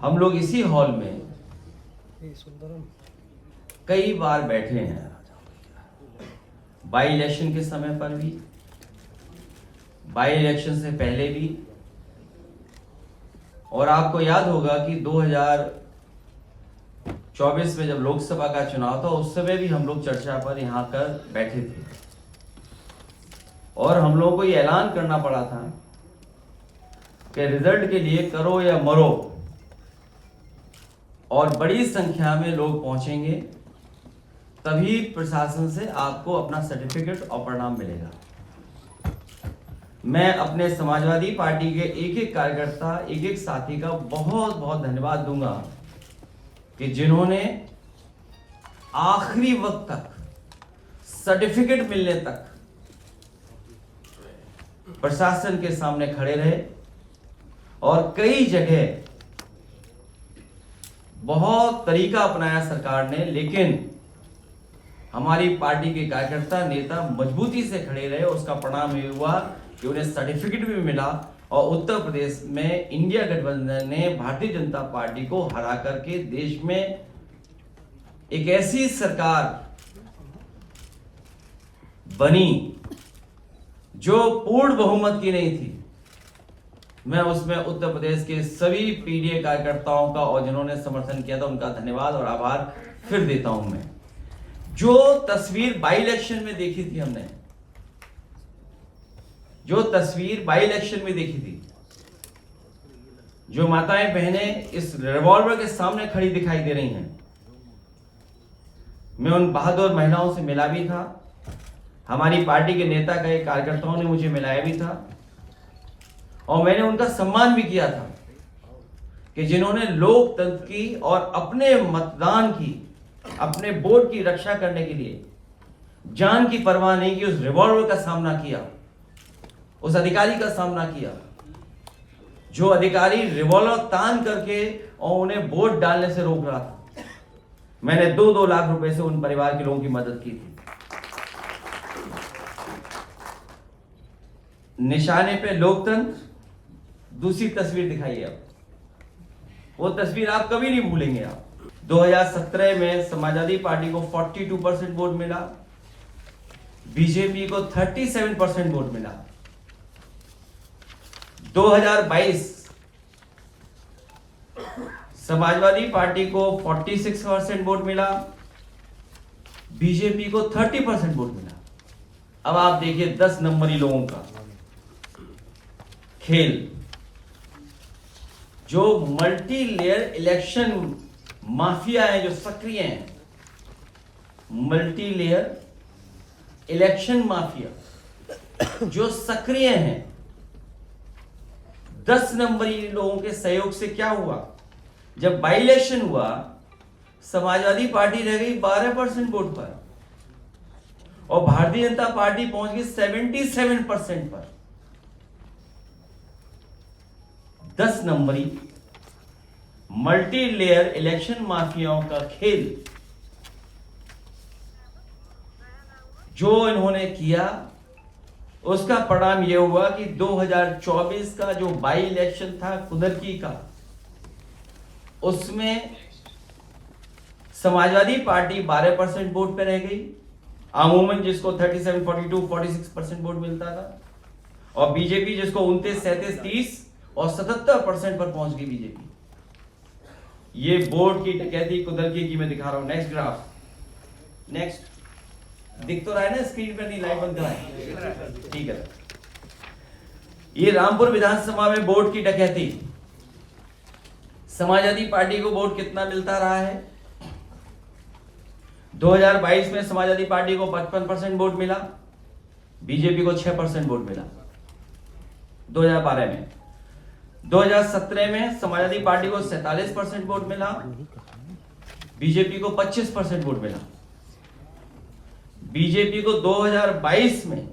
हम लोग इसी हॉल में कई बार बैठे हैं, बाई इलेक्शन के समय पर भी, बाई इलेक्शन से पहले भी, और आपको याद होगा कि 2024 में जब लोकसभा का चुनाव था उस समय भी हम लोग चर्चा पर यहाँ कर बैठे थे और हम लोगों को ये ऐलान करना पड़ा था कि रिजल्ट के लिए करो या मरो, और बड़ी संख्या में लोग पहुंचेंगे तभी प्रशासन से आपको अपना सर्टिफिकेट और परिणाम मिलेगा। मैं अपने समाजवादी पार्टी के एक एक कार्यकर्ता, एक एक साथी का बहुत बहुत धन्यवाद दूंगा कि जिन्होंने आखिरी वक्त तक, सर्टिफिकेट मिलने तक प्रशासन के सामने खड़े रहे और कई जगह बहुत तरीका अपनाया सरकार ने, लेकिन हमारी पार्टी के कार्यकर्ता, नेता मजबूती से खड़े रहे। उसका परिणाम ये हुआ कि उन्हें सर्टिफिकेट भी मिला और उत्तर प्रदेश में इंडिया गठबंधन ने भारतीय जनता पार्टी को हरा करके देश में एक ऐसी सरकार बनी जो पूर्ण बहुमत की नहीं थी। मैं उसमें उत्तर प्रदेश के सभी पीडीए कार्यकर्ताओं का और जिन्होंने समर्थन किया था उनका धन्यवाद और आभार फिर देता हूं। मैं जो तस्वीर बाई इलेक्शन में देखी थी, हमने जो तस्वीर बाई इलेक्शन में देखी थी, जो माताएं बहनें इस रिवॉल्वर के सामने खड़ी दिखाई दे रही हैं, मैं उन बहादुर महिलाओं से मिला भी था। हमारी पार्टी के नेता कई कार्यकर्ताओं ने मुझे मिलाया भी था और मैंने उनका सम्मान भी किया था कि जिन्होंने लोकतंत्र की और अपने मतदान की, अपने वोट की रक्षा करने के लिए जान की परवाह नहीं की, उस रिवॉल्वर का सामना किया, उस अधिकारी का सामना किया जो अधिकारी रिवॉल्वर तान करके और उन्हें वोट डालने से रोक रहा था। मैंने 2-2 लाख रुपए से उन परिवार के लोगों की मदद की थी। निशाने पे लोकतंत्र। दूसरी तस्वीर दिखाइए आप, वो तस्वीर आप कभी नहीं भूलेंगे। आप 2017 में समाजवादी पार्टी को 42% वोट मिला, बीजेपी को 37% वोट मिला। 2022 समाजवादी पार्टी को 46% वोट मिला, बीजेपी को 30% वोट मिला। अब आप देखिए 10 नंबरी लोगों का खेल। जो मल्टी लेयर इलेक्शन माफिया है, जो सक्रिय हैं, मल्टी लेयर इलेक्शन माफिया जो सक्रिय हैं, 10 नंबरी लोगों के सहयोग से क्या हुआ? जब बाई इलेक्शन हुआ, समाजवादी पार्टी रह गई 12% वोट पर और भारतीय जनता पार्टी पहुंच गई 77% पर। 10 नंबरी मल्टी लेयर इलेक्शन माफियाओं का खेल जो इन्होंने किया, उसका परिणाम यह हुआ कि 2024 का जो बाई इलेक्शन था कुदरकी का, उसमें समाजवादी पार्टी 12% वोट पे रह गई, अमूमन जिसको 37, 42, 46% वोट मिलता था, और बीजेपी जिसको 29, 37, 30 और 77% पर पहुंच गई बीजेपी। ये बोर्ड की डकैती कुदरती की मैं दिखा रहा हूं। नेक्स्ट ग्राफ, नेक्स्ट दिख तो रहा है ना स्क्रीन पर? नहीं, लाइव बंद कराएं, ठीक है। ये रामपुर विधानसभा में बोर्ड की डकैती। समाजवादी पार्टी को वोट कितना मिलता रहा है? 2022 में समाजवादी पार्टी को 55% वोट मिला, बीजेपी को 6% वोट मिला। 2012 में 2017 में समाजवादी पार्टी को 47% वोट मिला, बीजेपी को 25% वोट मिला। बीजेपी को 2022 में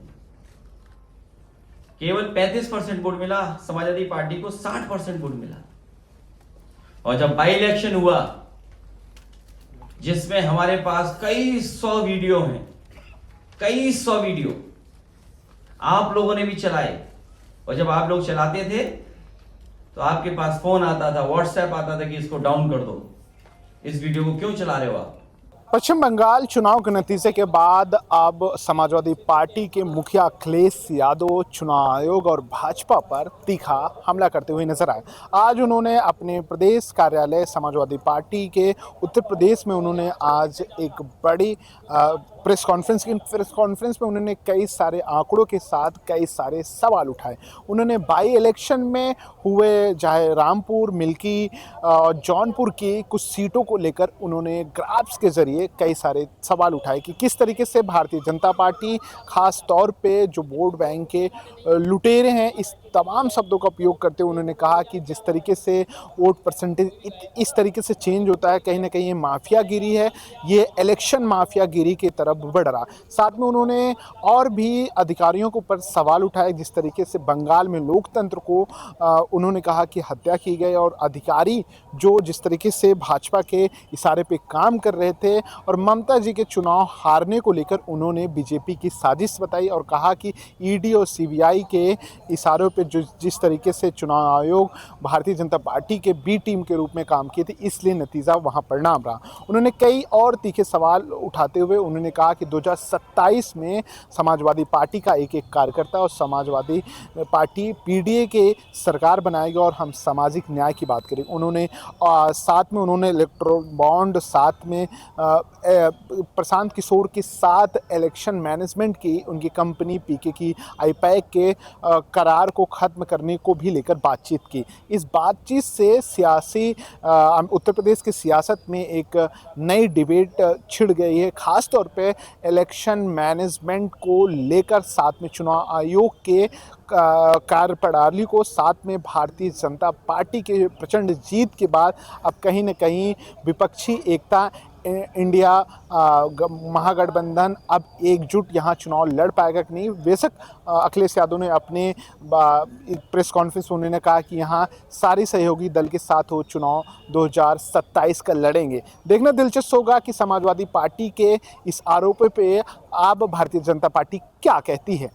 केवल 35% वोट मिला, समाजवादी पार्टी को 60% वोट मिला। और जब बाई इलेक्शन हुआ, जिसमें हमारे पास कई सौ वीडियो हैं, कई सौ वीडियो आप लोगों ने भी चलाए, और जब आप लोग चलाते थे तो आपके पास फोन आता था, व्हाट्सएप आता था कि इसको डाउन कर दो, इस वीडियो को क्यों चला रहे हो आप। पश्चिम बंगाल चुनाव के नतीजे के बाद अब समाजवादी पार्टी के मुखिया अखिलेश यादव चुनाव आयोग और भाजपा पर तीखा हमला करते हुए नजर आए। आज उन्होंने अपने प्रदेश कार्यालय समाजवादी पार्टी के उत्तर प्रदेश में उन्होंने आज एक बड़ी प्रेस कॉन्फ्रेंस में उन्होंने कई सारे आंकड़ों के साथ कई सारे सवाल उठाए। उन्होंने बाई इलेक्शन में हुए चाहे रामपुर, मिल्की और जौनपुर की कुछ सीटों को लेकर उन्होंने ग्राफ्स के जरिए कई सारे सवाल उठाए कि किस तरीके से भारतीय जनता पार्टी खास तौर पे जो वोट बैंक के लुटेरे हैं, इस तमाम शब्दों का उपयोग करते हुए उन्होंने कहा कि जिस तरीके से वोट परसेंटेज इस तरीके से चेंज होता है, कहीं ना कहीं ये माफियागिरी है, ये इलेक्शन माफियागिरी की तरफ बढ़ रहा। साथ में उन्होंने और भी अधिकारियों के ऊपर सवाल उठाए, जिस तरीके से बंगाल में लोकतंत्र को उन्होंने कहा कि हत्या की गई और अधिकारी जो जिस तरीके से भाजपा के इशारे पे काम कर रहे थे और ममता जी के चुनाव हारने को लेकर उन्होंने बीजेपी की साजिश बताई और कहा कि ईडी और सीबीआई के इशारों पे जो जिस तरीके से चुनाव आयोग भारतीय जनता पार्टी के बी टीम के रूप में काम किए थे, इसलिए नतीजा वहां परिणाम रहा। उन्होंने कई और तीखे सवाल उठाते हुए उन्होंने कहा कि 2027 में समाजवादी पार्टी का एक एक कार्यकर्ता और समाजवादी पार्टी पीडीए के सरकार बनाएगी और हम सामाजिक न्याय की बात करें। उन्होंने साथ में उन्होंने इलेक्ट्रोल बॉन्ड, साथ में प्रशांत किशोर के साथ इलेक्शन मैनेजमेंट की उनकी कंपनी पीके की आईपैक के करार को ख़त्म करने को भी लेकर बातचीत की। इस बातचीत से सियासी उत्तर प्रदेश की सियासत में एक नई डिबेट छिड़ गई है, ख़ास तौर पे इलेक्शन मैनेजमेंट को लेकर, साथ में चुनाव आयोग के कार्यप्रणाली को, साथ में भारतीय जनता पार्टी के प्रचंड जीत के बाद अब कहीं न कहीं विपक्षी एकता इंडिया महागठबंधन अब एकजुट यहाँ चुनाव लड़ पाएगा कि नहीं। बेशक अखिलेश यादव ने अपने प्रेस कॉन्फ्रेंस में उन्होंने कहा कि यहाँ सारी सहयोगी दल के साथ वो चुनाव 2027 का लड़ेंगे। देखना दिलचस्प होगा कि समाजवादी पार्टी के इस आरोप पे अब भारतीय जनता पार्टी क्या कहती है।